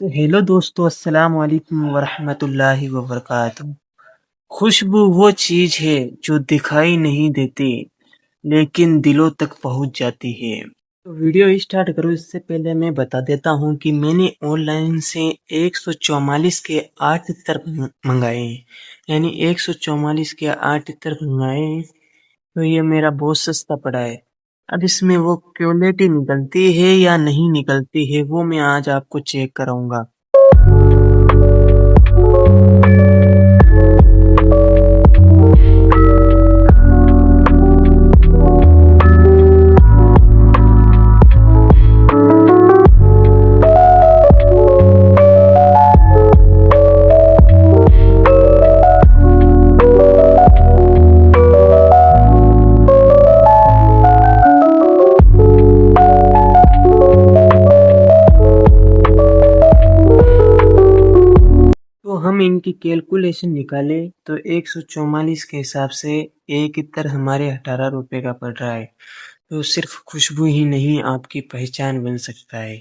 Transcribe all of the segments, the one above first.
तो हेलो दोस्तों, अस्सलाम वालेकुम वरहमतुल्लाहि वबरकातुहू। खुशबू वो चीज है जो दिखाई नहीं देती लेकिन दिलों तक पहुंच जाती है। तो वीडियो स्टार्ट करूँ इससे पहले मैं बता देता हूँ कि मैंने ऑनलाइन से 144 के 8 इत्र मंगाए हैं। यानी 144 के 8 इत्र मंगाए हैं। तो ये मेरा बहुत सस्ता पड़ा है। अब इसमें वो क्वालिटी निकलती है या नहीं निकलती है वो मैं आज आपको चेक कराऊंगा। तो हम इनकी कैलकुलेशन निकालें तो 144 के हिसाब से एक इत्र हमारे 18 रुपए का पड़ रहा है। तो सिर्फ खुशबू ही नहीं आपकी पहचान बन सकता है।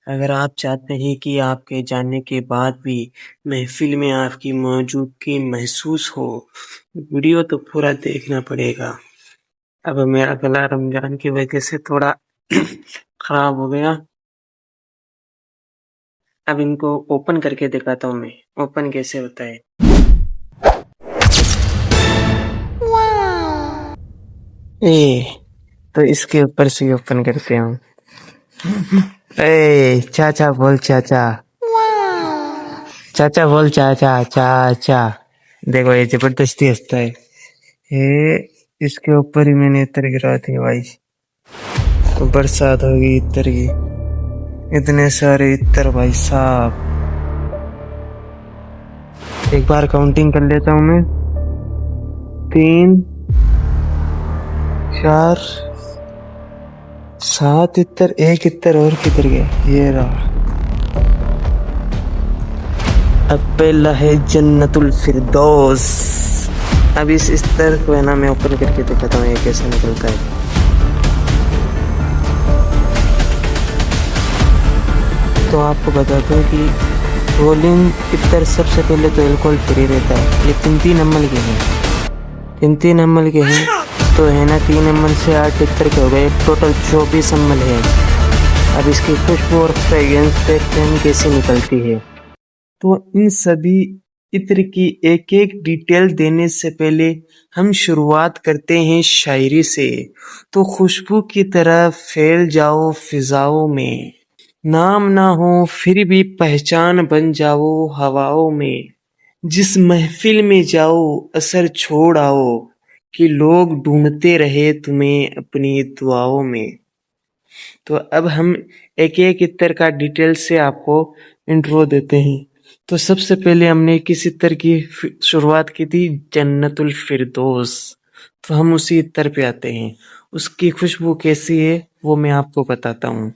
अगर आप चाहते हैं कि आपके जाने के बाद भी महफिल में आपकी मौजूदगी महसूस हो, वीडियो तो पूरा देखना पड़ेगा। अब मेरा गला रमजान की वजह से थोड़ा खराब हो गया। अब इनको ओपन करके दिखाता हूँ मैं, ओपन कैसे होता है। ए तो इसके ऊपर से ओपन करते हैं। ए चाचा बोल, चाचा चाचा बोल, चाचा चाचा। देखो ये जबरदस्ती हंसता है। ये इसके ऊपर ही मैंने इत्र गिरा थे भाई। तो बरसात होगी इत्र की, इतने सारे इत्र भाई साहब। एक बार काउंटिंग कर लेता हूँ मैं। 3 4 7 इत्र, एक इत्र और किधर गया? ये रहा। अब पहला है जन्नतुल फिरदौस। अब इस इत्र को है ना मैं ओपन करके दिखाता हूँ ये कैसे निकलता है। तो आपको बता दूं कि रोलिंग इत्र सबसे पहले तो अल्कोहल फ्री रहता है। ये 3 ml के हैं, 3 ml के हैं। तो है ना 3 ml से 8 इत्र के हो गए, टोटल 24 ml है। अब इसकी खुशबू और फ्रेग्रेंस देखते हैं कैसे निकलती है। तो इन सभी इत्र की एक एक डिटेल देने से पहले हम शुरुआत करते हैं शायरी से। तो खुशबू की तरह फैल जाओ फिजाओं में, नाम ना हो फिर भी पहचान बन जाओ हवाओं में। जिस महफिल में जाओ असर छोड़ आओ, कि लोग ढूंढते रहे तुम्हें अपनी दुआओं में। तो अब हम एक एक इत्र का डिटेल से आपको इंट्रो देते हैं। तो सबसे पहले हमने किस इत्र की शुरुआत की थी? जन्नतुल फिरदौस। तो हम उसी इत्र पे आते हैं। उसकी खुशबू कैसी है वो मैं आपको बताता हूँ।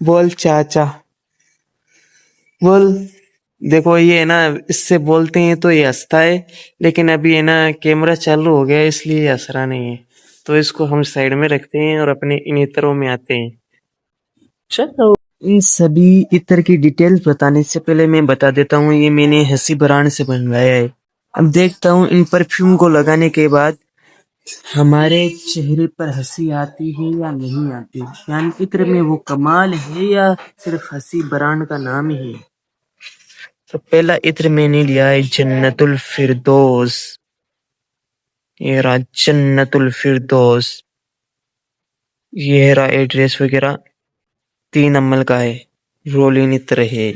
बोल चाचा बोल। देखो ये है ना, इससे बोलते हैं तो ये हंसता है, लेकिन अभी है ना कैमरा चालू हो गया इसलिए ये हंस रहा नहीं है। तो इसको हम साइड में रखते हैं और अपने इन इत्रों में आते हैं। चलो, इन सभी इत्र की डिटेल्स बताने से पहले मैं बता देता हूँ ये मैंने हंसी ब्रांड से बनवाया है। अब देखता हूँ इन परफ्यूम को लगाने के बाद हमारे चेहरे पर हंसी आती है या नहीं आती, यानी इत्र में वो कमाल है या सिर्फ हंसी ब्रांड का नाम ही है। तो पहला इत्र मैंने लिया है जन्नतुल फिरदौस। ये रहा जन्नतुल फिरदौस। ये रहा एड्रेस वगैरह, 3 ml का है, रोलिन इत्र है।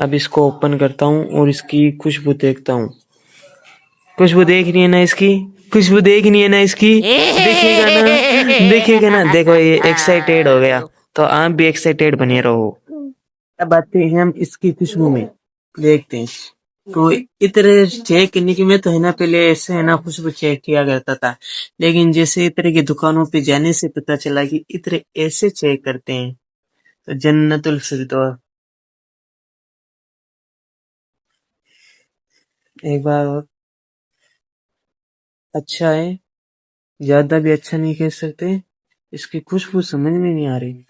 अब इसको ओपन करता हूँ और इसकी खुशबू देखता हूँ। खुशबू देखनी है ना इसकी, खुशबू देखनी है ना इसकी, देखिएगा ना, देखिएगा ना। देखो ये एक्साइटेड हो गया, तो आप भी एक्साइटेड बने रहो। अब आते हैं हम इसकी खुशबू में, देखते हैं। तो इत्र चेक करने की मैं तो है ना पहले ऐसे है ना खुशबू चेक किया करता था, लेकिन जैसे इत्र की दुकानों पे जाने से पता चला कि इत्र ऐसे चेक करते हैं। तो जन्नतुल फिरदौस एक बार और, अच्छा है, ज्यादा भी अच्छा नहीं कह सकते। इसकी खुशबू समझ में नहीं आ रही।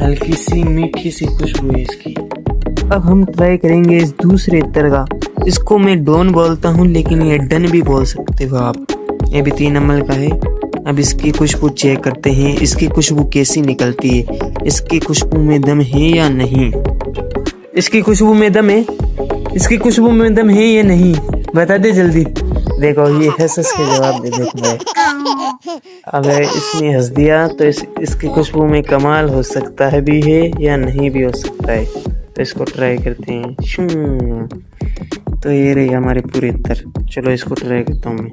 हल्की सी मीठी सी खुशबू है इसकी। अब हम ट्राई करेंगे इस दूसरे इत्र का। इसको मैं डॉन बोलता हूँ, लेकिन ये डन भी बोल सकते हो आप। ये भी 3 अमल का है। अब इसकी खुशबू चेक करते हैं, इसकी खुशबू कैसी निकलती है। इसकी खुशबू में दम है या नहीं? इसकी खुशबू में दम है? इसकी खुशबू में दम है या नहीं? बता दे जल्दी। देखो ये हंस के जवाब दे देखो। अगर इसने हंस दिया तो इसकी खुशबू में कमाल हो सकता है भी है या नहीं भी हो सकता है। तो इसको ट्राई करते हैं। तो ये रही हमारे पूरे इत्र। चलो इसको ट्राई करता हूँ मैं।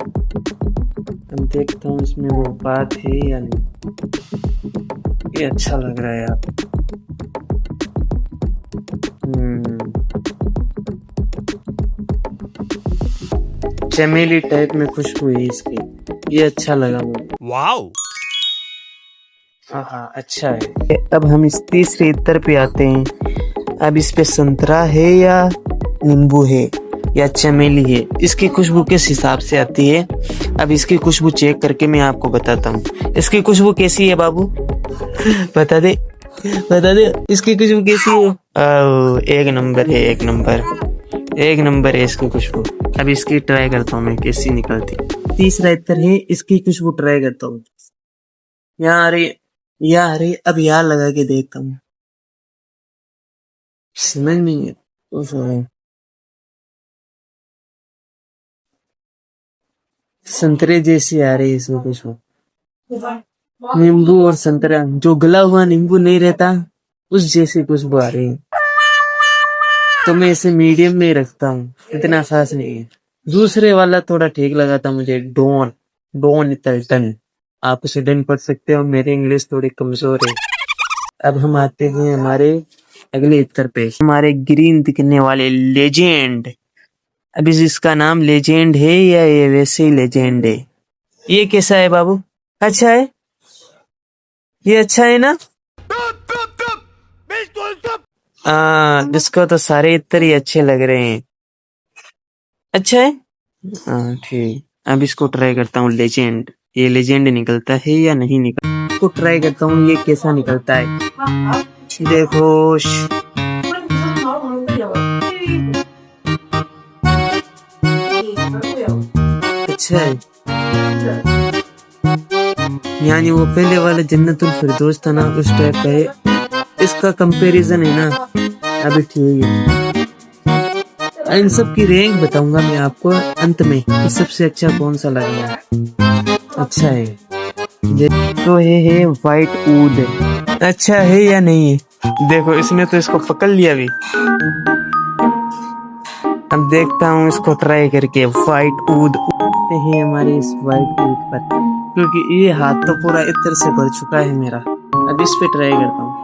अब देखता हूँ इसमें वो बात है या नहीं। ये अच्छा लग रहा है यार। चमेली टाइप में खुशबू है इसकी। ये अच्छा लगा मुझे। वाओ, हाँ अच्छा है। अब हम इस तीसरे इत्र पे आते हैं। अब इस पे संतरा है या नींबू है या चमेली है, इसकी खुशबू किस हिसाब से आती है। अब इसकी खुशबू चेक करके मैं आपको बताता हूँ। इसकी खुशबू कैसी है बाबू? बता दे बता दे, इसकी खुशबू कैसी है? एक नंबर है, एक नंबर है इसकी खुशबू। अब इसकी ट्राई करता हूँ मैं कैसी निकलती। तीसरा इत्र है, इसकी खुशबू ट्राई करता हूँ। यार अब यार लगा के देखता हूँ। समझ में संतरे जैसी आ रही है इसमें खुशबू। नींबू और संतरा, जो गला हुआ नींबू नहीं रहता, उस जैसी खुशबू आ रही है। तो मैं इसे मीडियम में रखता हूँ, इतना खास नहीं है। दूसरे वाला थोड़ा ठीक लगा था मुझे, डॉन टन। आप उसे डन पढ़ सकते हो, मेरी इंग्लिश थोड़ी कमजोर है। अब हम आते हैं हमारे अगले इत्र पे, हमारे ग्रीन दिखने वाले लेजेंड। अब इसका नाम लेजेंड है या ये वैसे ही लेजेंड है? ये कैसा है बाबू? अच्छा है, ये अच्छा है ना? जिसको तो सारे इत्र ही अच्छे लग रहे हैं। अच्छा है, हाँ ठीक। अब इसको ट्राई करता हूँ लेजेंड। ये लेजेंड निकलता है या नहीं निकलता? इसको ट्राई करता हूँ ये कैसा निकलता है। देखो अच्छा है, यानी वो पहले वाला जन्नतुल फिरदौस था ना, उस टाइप का है। इसका कंपैरिजन है ना, अभी ठीक है। इन सब की रैंक बताऊंगा मैं आपको अंत में कि सबसे अच्छा कौन सा लगा। अच्छा है, तो है व्हाइट वुड। अच्छा है या नहीं? देखो इसने तो इसको पकड़ लिया भी। अब देखता हूँ इसको ट्राई करके। व्हाइट वुड है हमारे इस व्हाइट वुड पर, क्योंकि ये हाथ तो पूरा इत्र से भर चुका है मेरा। अब इस पे ट्राई करता हूँ।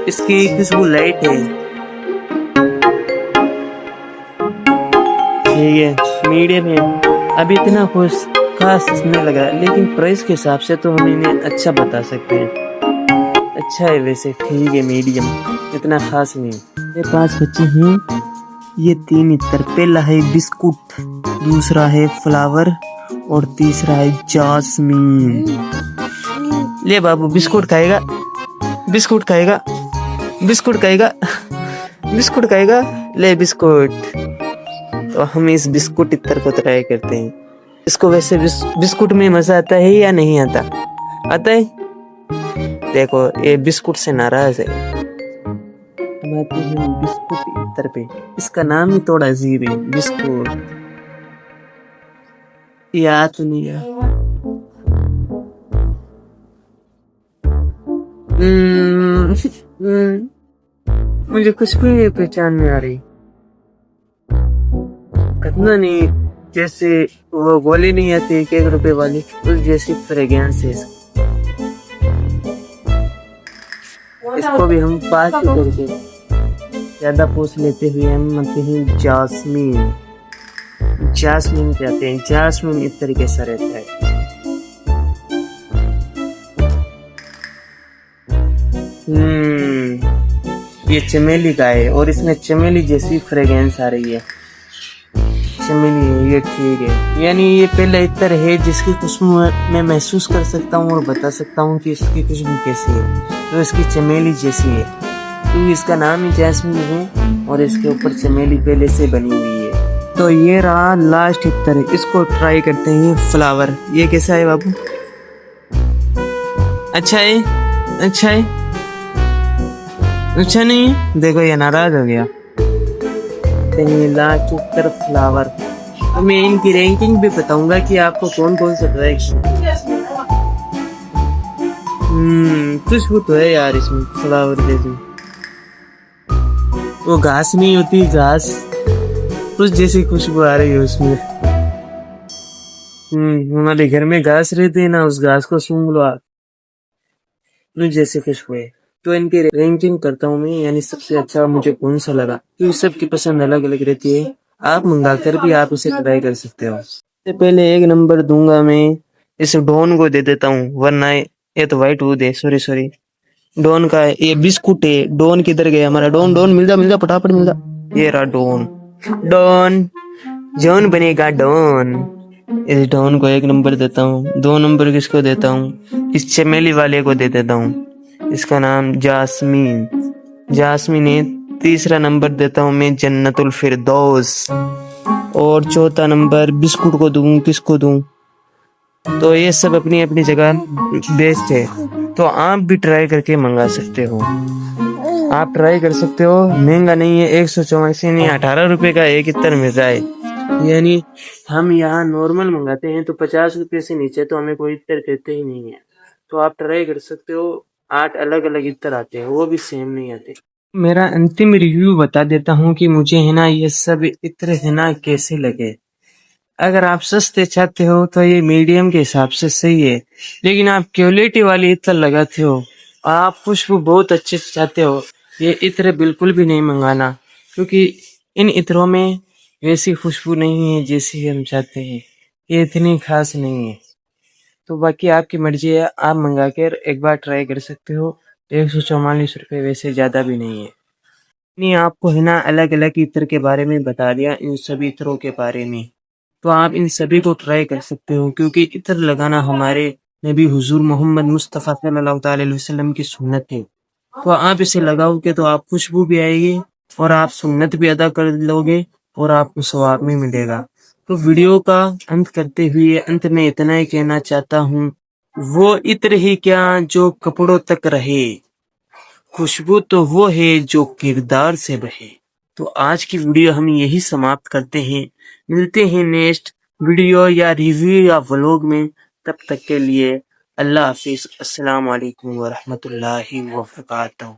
इसकी खुशबू लाइट है, ठीक है, मीडियम है। अभी इतना कुछ खास इसमें लगा, लेकिन प्राइस के हिसाब से तो हम इन्हें अच्छा बता सकते हैं। अच्छा है वैसे, ठीक है, मीडियम, इतना खास नहीं। ये 5 बच्चे हैं, ये 3 इत्र। पहला है बिस्कुट, दूसरा है फ्लावर और तीसरा है जास्मीन। ले बाबू, बिस्कुट खाएगा, बिस्कुट खाएगा, बिस्कुट खाएगा, बिस्कुट खाएगा। ले बिस्कुट। तो हम इस बिस्कुट इत्र को ट्राई करते हैं। इसको वैसे बिस्कुट में मजा आता है या नहीं आता? आता है। देखो ये बिस्कुट से नाराज है। हम आते हैं बिस्कुट इत्र पे। इसका नाम ही थोड़ा अजीब है, बिस्कुट। याद नहीं है। मुझे कुछ भी पहचान में आ रही। इतना नहीं, जैसे वो गोली नहीं आती 1 रुपए वाली, उस जैसी फ्रेग्रेंस है। इसको भी हम 5 करके ज्यादा पूछ लेते हुए हम आते हैं जास्मीन। जास्मीन कहते हैं। जास्मीन इस तरीके से रहता है। ये चमेली का है और इसमें चमेली जैसी फ्रेग्रेंस आ रही है। चमेली है, ये ठीक है। यानी ये पहला इत्र है जिसकी खुशबू मैं महसूस कर सकता हूँ और बता सकता हूँ कि इसकी खुशबू कैसी है। तो इसकी चमेली जैसी है, तो इसका नाम ही जैस्मीन है और इसके ऊपर चमेली पहले से बनी हुई है। तो ये रहा लास्ट इत्र, इसको ट्राई करते हैं। फ्लावर, ये कैसा है बाबू? अच्छा है? अच्छा है? अच्छा नहीं है? देखो ये नाराज हो गया। लास्ट इत्र फ्लावर। तो मैं इनकी रैंकिंग भी बताऊंगा कि आपको कौन कौन सा ट्राई। खुशबू तो है यार इसमें फ्लावर जैसी। वो घास नहीं होती, घास कुछ जैसी खुशबू आ रही है उसमें। हमारे घर में घास रहती है ना, उस घास को सूंघ लो आप, कुछ जैसे खुशबू है। तो इनकी रैंकिंग करता हूँ मैं, यानी सबसे अच्छा मुझे कौन सा लगा, क्योंकि सबकी पसंद अलग अलग रहती है। आप मंगा कर भी आप इसे ट्राई कर सकते हो। सबसे पहले 1 नंबर दूंगा मैं इस डॉन को दे देता हूँ, वरना ये तो व्हाइट वूड है, सॉरी डॉन का है। ये बिस्कुट है। डॉन किधर गया हमारा डॉन? डॉन मिल जा फटाफट मिल जा। ये रहा डॉन। डॉन जॉन बनेगा डॉन। इस डॉन को 1 नंबर देता हूँ। 2 नंबर किसको देता हूँ? इस चमेली वाले को दे देता हूँ, इसका नाम जास्मीन है। 3रा नंबर देता हूँ मैं जन्नतुल फिरदौस। और 4था नंबर बिस्कुट को दूं, किसको दूं? तो ये सब अपनी अपनी जगह बेस्ट है। तो आप भी ट्राई करके मंगा सकते हो। आप ट्राई कर सकते हो, महंगा नहीं है। 184 नहीं, 18 रुपए का एक इत्र मिल रहा है। यानी हम यहाँ नॉर्मल मंगाते हैं तो 50 रुपए से नीचे तो हमें कोई इत्र देते ही नहीं है। तो आप ट्राई कर सकते हो। 8 अलग अलग इत्र आते हैं, वो भी सेम नहीं आते। मेरा अंतिम रिव्यू बता देता हूँ कि मुझे है ना ये सब इत्र है ना कैसे लगे। अगर आप सस्ते चाहते हो तो ये मीडियम के हिसाब से सही है, लेकिन आप क्वालिटी वाली इत्र लगाते हो, आप खुशबू बहुत अच्छे से चाहते हो, ये इत्र बिल्कुल भी नहीं मंगाना, क्योंकि इन इत्रों में वैसी खुशबू नहीं है जैसी हम चाहते हैं। ये इतनी खास नहीं है। तो बाकी आपकी मर्जी है, आप मंगा कर एक बार ट्राई कर सकते हो। 144 रुपये वैसे ज़्यादा भी नहीं है। नहीं, आपको है ना अलग अलग इत्र के बारे में बता दिया, इन सभी इत्रों के बारे में। तो आप इन सभी को ट्राई कर सकते हो, क्योंकि इत्र लगाना हमारे नबी हुजूर मोहम्मद मुस्तफ़ा सल्लल्लाहु अलैहि वसल्लम की सुन्नत है। तो आप इसे लगाओगे तो आप खुशबू भी आएगी और आप सुन्नत भी अदा कर लोगे और आपको सवाब भी मिलेगा। तो वीडियो का अंत करते हुए अंत में इतना ही कहना चाहता हूँ, वो इत्र ही क्या जो कपड़ों तक रहे, खुशबू तो वो है जो किरदार से बहे। तो आज की वीडियो हम यही समाप्त करते हैं। मिलते हैं नेक्स्ट वीडियो या रिव्यू या व्लॉग में। तब तक के लिए अल्लाह हाफिज। अस्सलाम वालेकुम व रहमतुल्लाहि व बरकातहू।